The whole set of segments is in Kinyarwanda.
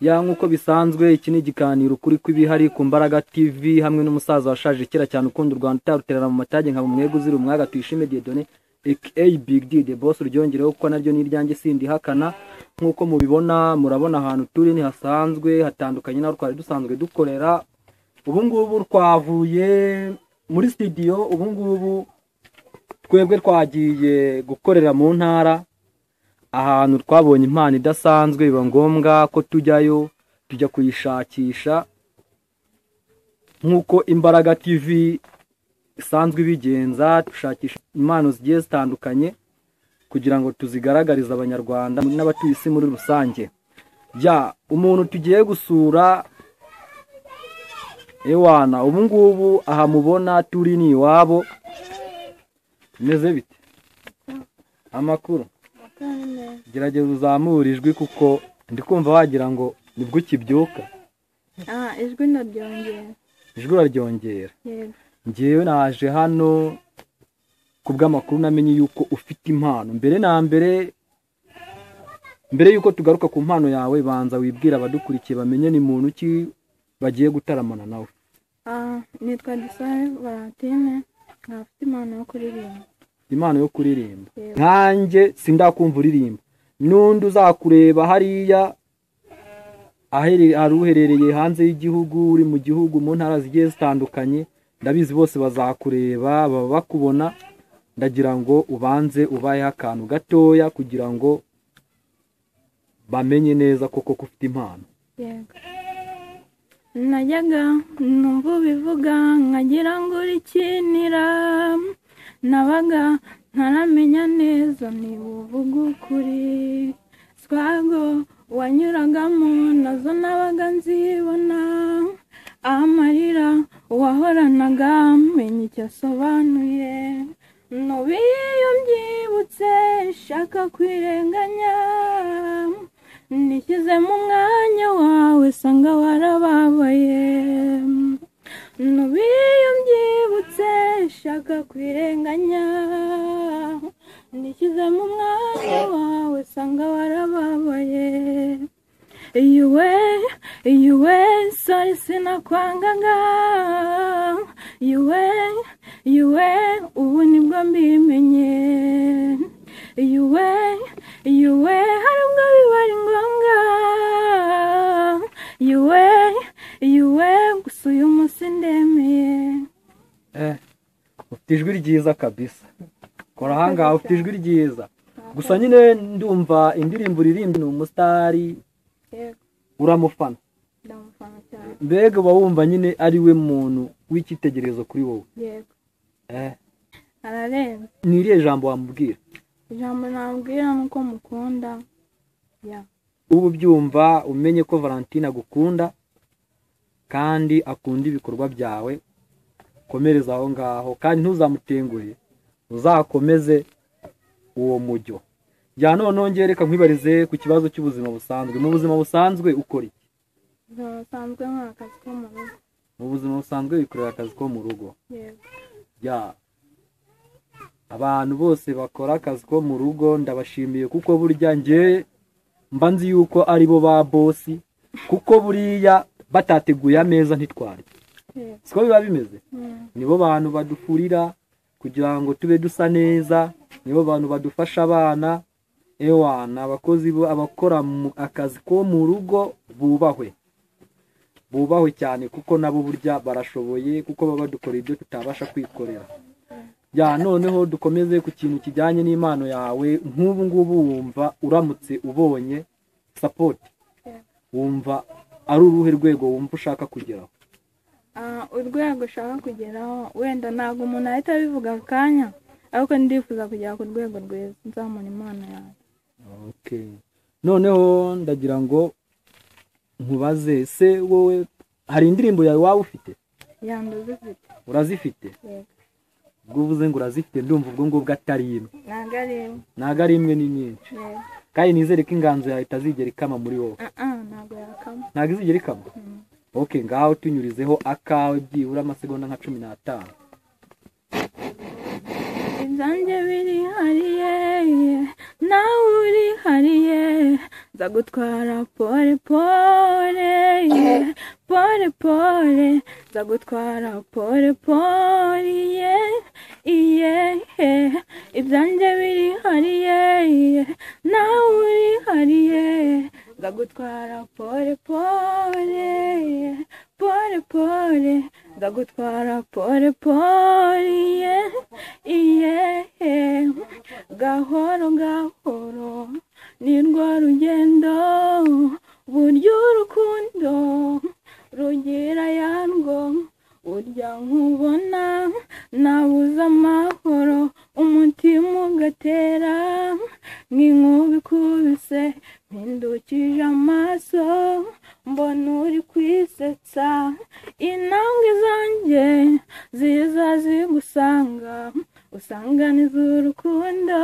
Ya nkuko bisanzwe iki ni igikaniro kuri kw'ibihari ku Mbaraga TV hamwe n'umusaza washaje kera cyane ukunda u Rwanda utaruterera mu matage nka umwego uzira umwaga tuyishime Dieudonné aka Big D the boss ryongereho kuko naryo ni iryanjye sindi hakana nkuko mubibona murabona ahantu turi ni hasanzwe hatandukanye naho twari dusanzwe dukorera ubu ngubu twavuye muri studio ubu ngubu twebwe twagiye gukorera mu ntara ahantu twabonye impano idasanzwe biba ngombwa ko tujyayo tujya kuyishakisha nkuko Imbaraga TV isanzwe ibigenza dushakisha impano zigiye zitandukanye kugira ngo tuzigaragarize abanyarwanda n'abatuye isi muri rusange. Ya umuntu tugiye gusura ewana ubu ngubu aha mubona turi ni iwabo bimeze bite amakuru gerageza uzamura ijwi kuko ndi kumva wagira ngo nibwo ukibyuka. Ijwi ndaryongera. Ijwi uraryongera? Yego. Njyewe naje hano kubw'amakuru namenye yuko ufite impano. Mbere na mbere yuko tugaruka ku mpano yawe banza wibwira abadukurikiye bamenye ni muntu ki bagiye gutaramana nawe. Nitwa Dusabe Valentine nkafite impano yo kuririmba. Impano yo kuririmba. Nkanjye sindakumva uririmba. Nundi uzakureba hariya aruherereye hanze y'igihugu uri mu gihugu mu ntara zigiye zitandukanye ndabizi bose bazakureba baba bakubona ndagira ngo ubanze ubayeho akantu gatoya kugira ngo bamenye neza koko ko ufite impano. Yego. Najyaga numva ubivuga nkagira ngo urikinira nabaga ntaramenya neza niba uvuga ukuri swago wanyuragamo nazo nabaga nzibona amarira wahoranaga menya icyo asobanuye nubiyo mbyibutse shaka kwirenganya nishyize mu mwanya wawe sanga warababaye nubiyo mbyibutse shaka kwirenganya nishyize mu mwanya wawe sanga warababaye iwe sorry sinakwangaga iwe ubu nibwo mbimenye iwe hari ubwo biba ari ngombwa iwe gusa uyu munsi ndemeye. Ufite ijwi ryiza kabisa. Kora ahangaha ufite ijwi ryiza. Gusa nyine ndumva indirimbo uririmba ni umusitari. Yego. Uramufana. Ndamufana cyane. Mbega uba wumva nyine ari we muntu w'icyitegererezo kuri wowe. Yego. Ararenze. Ni irihe jambo wamubwira? Ijambo namubwira nuko mukunda. Ubu byumva umenye ko Valentine agukunda kandi akunda ibikorwa byawe. Komereza aho ngaho kandi ntuzamutenguhe uzakomeze uwo mujyo. Ya none ngereka nkwibarize ku kibazo cy'ubuzima busanzwe. Mu buzima busanzwe ukora iki? Busanzwe nk'akazi ko mu rugo. Mu buzima busanzwe wikorera akazi ko mu rugo. Yego. Ya abantu bose bakora akazi ko mu rugo ndabashimiye kuko burya nge mba nzi yuko ari bo ba bosi kuko buriya batateguye ameza ntitwari. Siko biba bimeze. Nibo bantu badufurira kugira ngo tube dusa neza, nibo bantu badufasha abana ewana abakozi abakora akazi ko mu rugo bubahwe cyane kuko nabo burya barashoboye kuko baba badukora ibyo tutabasha kwikorera. Ya noneho dukomeze ku kintu kijyanye n'impano yawe nk'ubu ngubu wumva uramutse ubonye support wumva ari uruhe rwego wumva ushaka kugeraho? Urwego ushaka kugeraho wenda ntabwo umuntu ahita abivuga akanya ariko ndifuza kugera ku rwego rwiza nzamura impano yawe. Okay. Noneho ndagira ngo nkubaze se wowe hari indirimbo yawe waba ufite? Ndazifite. Urazifite? Yego. Ubwo uvuze ngo urazifite ndumva ubwo ngubwo atari imwe. Ntago ari imwe ni nyinshi. Yego. Kandi nizere ko inganzo yawe itazigera ikama muri wowe. Ntago yakama. Ntago izigera ikama? Okay, ngaho tunyurizeho akawe byibura amasegonda nka 15. Ibyanjye biri hariye nawe uri hariye nzagutwara pole pole, yeah, pole pole, nzagutwara pole pole, yeah, yeah, ibyanjye biri hariye, yeah, nawe uri hariye, nzagutwara pole pole, yeah, pole pole, nzagutwara pole pole, yeah, yeah, gahoro gahoro nirwo rugendo, burya urukundo rugira yarwo, urya nkubona nabuze amahoro, umutima ugatera nk'inkuba ikubise, mpindukije amaso mbona uri kwisetsa, intambwe zanjye ziza zigusanga, usanganiza urukundo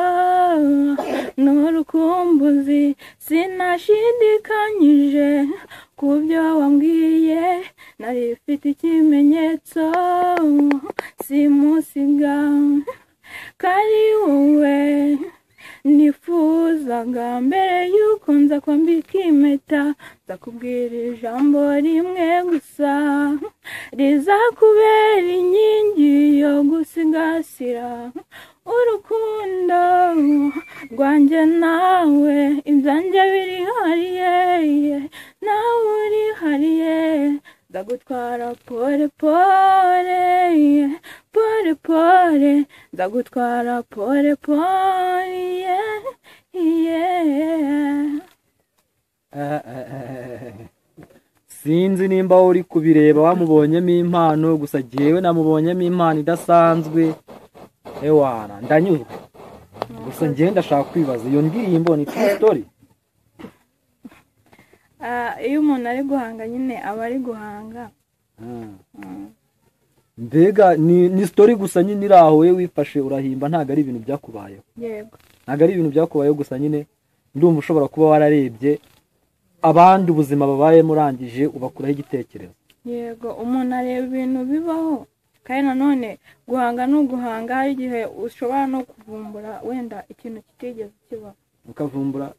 n'urukumbuzi, sinashidikanyije ku byo wambwiye, nari mfite ikimenyetso simusiga, kari wowe nifuzaga mbere yuko nza kwambika impeta, nzakubwira ijambo rimwe gusa rizakubera inkingi yo gusigasira urukundo rwanjye nawe, ibyanjye biri hariye, nawe uri hariye, nzagutwara pole pole, yeah, pole pole, nzagutwara pole pole, yeah, yeah. Sinzi nimba uri kubireba wamubonyemo impano, gusa jyewe namubonyemo impano idasanzwe. Ewana ndanyuzwe, gusa njye ndashaka kwibaza iyo ndirimbo ni true story? Iyo umuntu ari guhanga nyine aba ari guhanga. Mbega ni story gusa nyine iri aho we wifashe urahimba, ntago ari ibintu byakubayeho? Yego, ntago ari ibintu byakubayeho, gusa nyine ndumva ushobora kuba wararebye abandi ubuzima babayemo urangije ubakuraho igitekerezo. Yego, umuntu areba ibintu bibaho, kandi nanone guhanga n'uguhanga, hari igihe ushobora no kuvumbura wenda ikintu kitigeze kibaho, ukavumbura.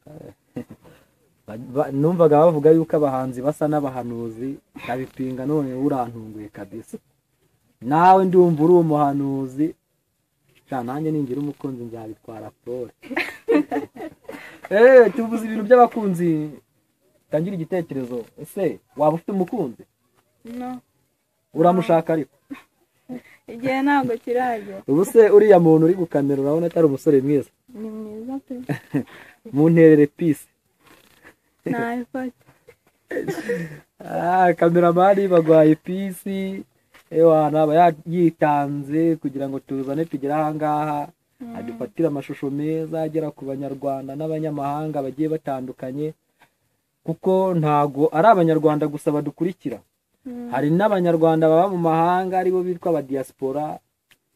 Numvaga bavuga yuko abahanzi basa n'abahanuzi, kabipinga, none urantunguye kabisa. Nawe ndumva uri umuhanuzi, nanjye ningira umukunzi nzabitwara pole. Tuvuze ibintu by'abakunzi, tangira igitekerezo. Ese waba ufite umukunzi? No. Uramushaka ariko? Igihe ntabwo kirajya. Ubu se uriya muntu uri gukamera urabona atari umusore mwiza? Ni mwiza pe. Munterere peace. Nayifata. Kameramani bagwaye peace. Ewana aba yitanze kugira ngo tuzane tugera aha ngaha, adufatira amashusho meza agera ku banyarwanda n'abanyamahanga bagiye batandukanye, kuko ntago ari abanyarwanda gusa badukurikira. Hari n'abanyarwanda baba mu mahanga aribo bitwa aba diaspora,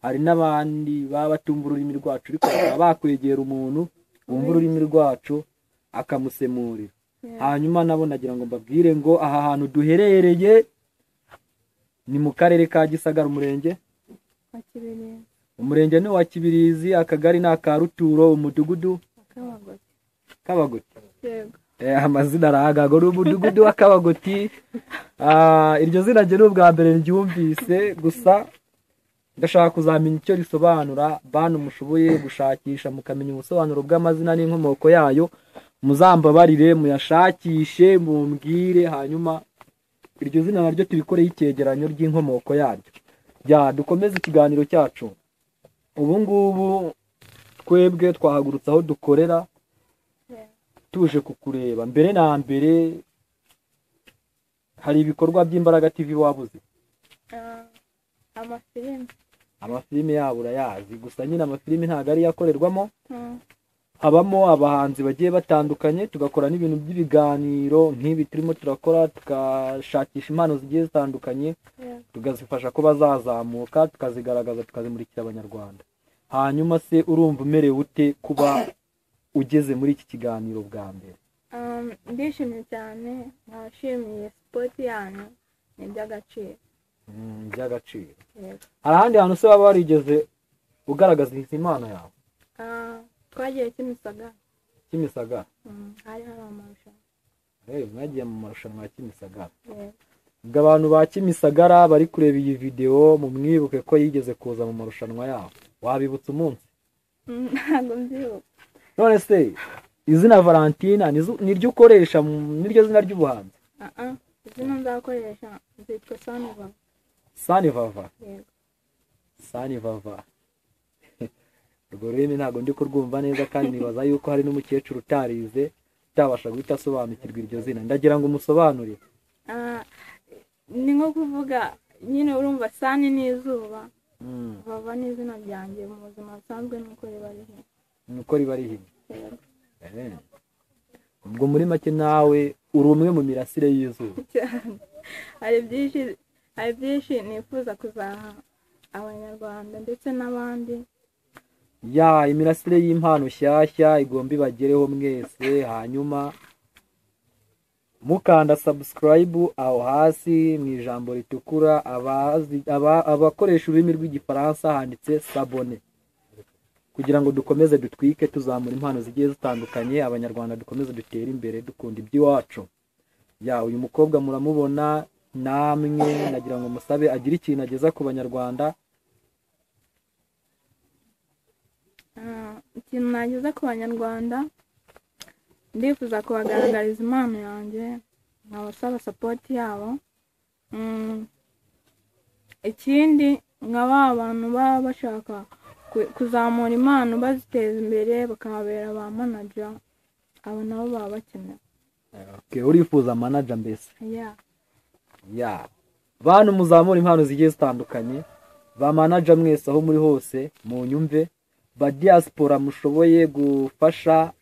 hari n'abandi baba batumva ururimi rwacu, ariko bakwegera umuntu wumva ururimi rwacu akamusemurira. Hanyuma nabo nagira ngo mbabwire ngo aha hantu duherereye ni mu karere ka Gisagara, umurenge wa Kibirizi. Umurenge ni wa Kibirizi, akagari ni aka Ruturo, umudugudu Kabagoti. Yego. Amazina arahagago n'umudugudu wa Kabagoti. Iryo zina nge n'ubwa mbere ndyumvise, gusa ndashaka kuzamenya icyo risobanura. Bantu mushoboye gushakisha mukamenya ubusobanuro bw'amazina n'inkomoko yayo, muzambabarire muyashakishe mumbwire, hanyuma iryo zina naryo tubikoreho icyegeranyo ry'inkomoko yaryo. Dukomeze ikiganiro cyacu. Ubu ngubu twebwe twahagurutse aho dukorera tuje kukureba. Mbere na mbere hari ibikorwa by'Imbaraga TV wabuze? Amafilime yabo urayazi, gusa nyine amafilime ntago ari yakorerwamo. Habamo abahanzi bagiye batandukanye, tugakora n'ibintu by'ibiganiro nk'ibi turimo turakora, tukashakisha impano zigiye zitandukanye, tugazifasha ko bazazamuka, tukazigaragaza, tukazimurikira abanyarwanda. Hanyuma se urumva umerewe ute kuba ugeze muri iki kiganiro bwa mbere? Ndishimye cyane, nashimiye sport yanyu, ni iby'agaciro. Iby'agaciro. Hari ahandi hantu se waba warigeze ugaragaza impano yawe? Twagiye Kimisagara. Kimisagara. hari amarushanwa. Mwagiye mu marushanwa ya Kimisagara. Yego. Ubwo abantu ba Kimisagara bari kureba iyi video mu mwibuke ko yigeze kuza mu marushanwa yabo. Wabibutsa umunsi? Ntabwo mbyibuka. None se izina Valentina niryo ukoresha niryo zina ry'ubuhanzi? Izina nzakoresha nzitwa Sanivava. Sanivava. Yego. Sanivava. Urwo rurimi ntabwo ndi kurwumva neza kandi nibaza yuko hari n'umukecuru utarize utabasha guhita asobanukirwa iryo zina. Ndagira ngo umusobanurire. Ni nko kuvuga nyine urumva sani n'izuba. Vava ni izina ryanjye mu buzima busanzwe nuko riba rihina. Nuko riba rihina. Yego. Ubwo muri make nawe uri umwe mu mirasire y'izuba. Hari byinshi nifuza kuzaha abanyarwanda ndetse n'abandi. Ya imirasire y'impano shyashya igomba ibagereho mwese, hanyuma mukanda subscribe aho hasi mu ijambo ritukura, abakoresha ururimi rw'igifaransa handitse s'abonner, kugira ngo dukomeze dutwike tuzamura impano zigiye zitandukanye, abanyarwanda dukomeze dutere imbere dukunda iby'iwacu. Ya uyu mukobwa muramubona, namwe nagira ngo musabe agire ikintu ageza ku banyarwanda. Ikintu nageza ku banyarwanda, ndifuza kubagaragariza impano yanjye, nkabasaba support yabo. Ikindi nkaba abantu baba bashaka kuzamura impano baziteza imbere bakababera ba manager, abo nabo baba bakeneye. Urifuza manager mbese? Yeah. Bantu muzamura impano zigiye zitandukanye, ba manager mwese aho muri hose mu nyumve, ba diaspora mushoboye gufasha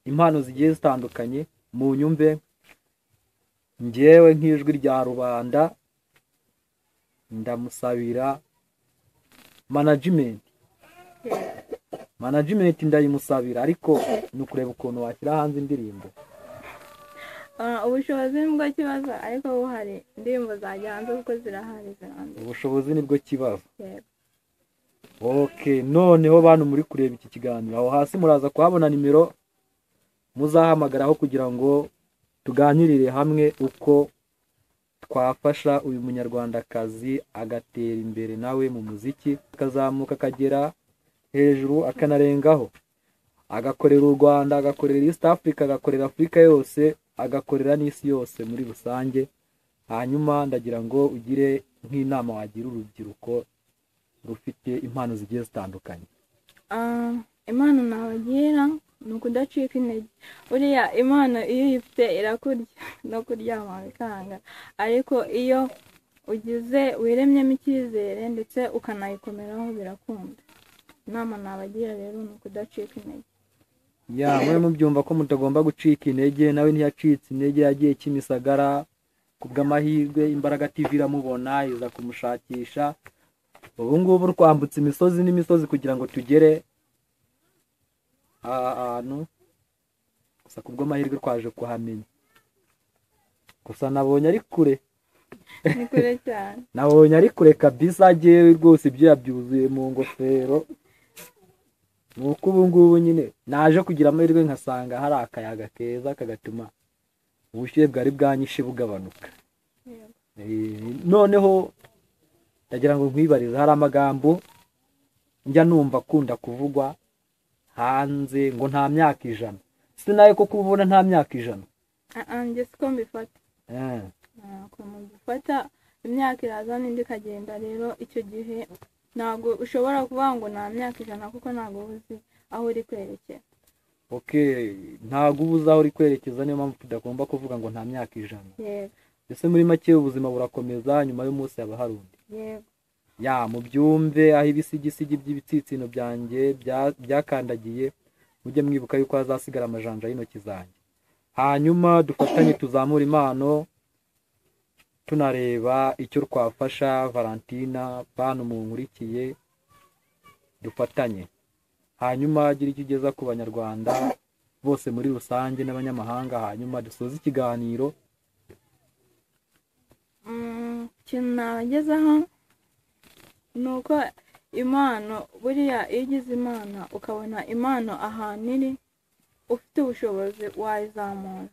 impano zigiye zitandukanye mu nyumve. Njyewe nk'ijwi rya rubanda ndamusabira management ndayimusabira, ariko ni ukureba ukuntu washyira hanze indirimbo. Ubushobozi nibwo kibazo, ariko buhari indirimbo zajya hanze kuko zirahari ziranze. Ubushobozi nibwo kibazo. Yego. Noneho bantu muri kureba iki kiganiro, aho hasi muraza kuhabona nimero muzahamagaraho kugira ngo tuganirire hamwe uko twafasha uyu munyarwandakazi agatera imbere nawe mu muziki, akazamuka akagera hejuru akanarengaho, agakorera u Rwanda, agakorera East Africa, agakorera Afurika yose, agakorera n'isi yose muri rusange. Hanyuma ndagira ngo ugire nk'inama wagira urubyiruko rufite impano zigiye zitandukanye. Impano nabagira ni ukudacika intege. Uriya impano iyo uyifite irakurya no kuryama bikanga, ariko iyo ugize wiremyemo icyizere ndetse ukanayikomeraho birakunda. Inama nabagira rero ni ukudacika intege. Mwe mubyumva ko mutagomba gucika intege. Nawe ntiyacitse intege, yagiye Kimisagara kubw'amahirwe, Imbaraga TV iramubona iza kumushakisha. Ubu ngubu twambutse imisozi n'imisozi kugira ngo tugere ahantu, gusa kubw'amahirwe twaje kuhamenya. Gusa nabonye ari kure. Ni kure cyane. Nabonye ari kure kabisa, agiye rwose ibyo yabyuzuye mu ngofero. Nuko ubu ngubu nyine naje kugira amahirwe nkasanga hari akayaga keza kagatuma ubushyuhe bwari bwanyishe bugabanuka. Noneho ndagira ngo nkwibarize, hari amagambo njya numva akunda kuvugwa hanze ngo nta myaka 100. Sinaye ko kubona nta myaka 100. Njye siko mbifata. Ko mbifata imyaka iraza n'indi kagenda, rero icyo gihe ntabwo ushobora kuvuga ngo nta myaka 100 kuko ntabwo uzi aho uri kwerekeza. Ntabwo ubuze aho uri kwerekeza, niyo mpamvu tudagomba kuvuga ngo nta myaka 100. Yego. Ese muri make ubuzima burakomeza, nyuma y'umunsi haba hari undi. Yego. Mu byumve aho ibisigisigi by'ibitsitsino byanjye byakandagiye, mujye mwibuka yuko hazasigara amajanja y'intoki zanjye. Hanyuma dufatanye tuzamura impano, tunareba icyo twafasha Valentina, bantu munkurikiye dufatanye. Hanyuma gira icyo ugeza ku banyarwanda bose muri rusange n'abanyamahanga, hanyuma dusoze ikiganiro. Ikintu nabagezaho ni uko impano, buriya iyo ugize impano ukabona impano ahantu iri, ufite ubushobozi wayizamura,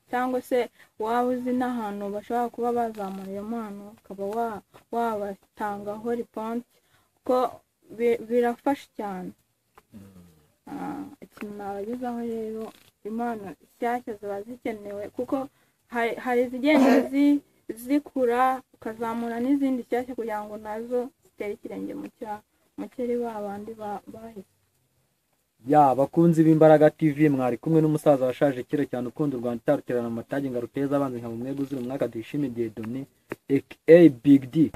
cyangwa se waba uzi n'ahantu bashobora kuba bazamura iyo mpano ukaba wabatangaho riponti, kuko birafasha cyane. Ikintu nabagezaho rero, impano nshyashya ziba zikenewe kuko hari izigenda zikura ukazamura n'izindi nshyashya kugira ngo nazo zitere ikirenge mu kiri babandi bahise. Bakunzi b'Imbaraga TV, mwari kumwe n'umusaza washaje kera cyane ukunda u Rwanda utaruterana mu matage ngo aruteze abanzi nka Mumweguzire Umwaka Tuyishime Dieudonné aka Big D.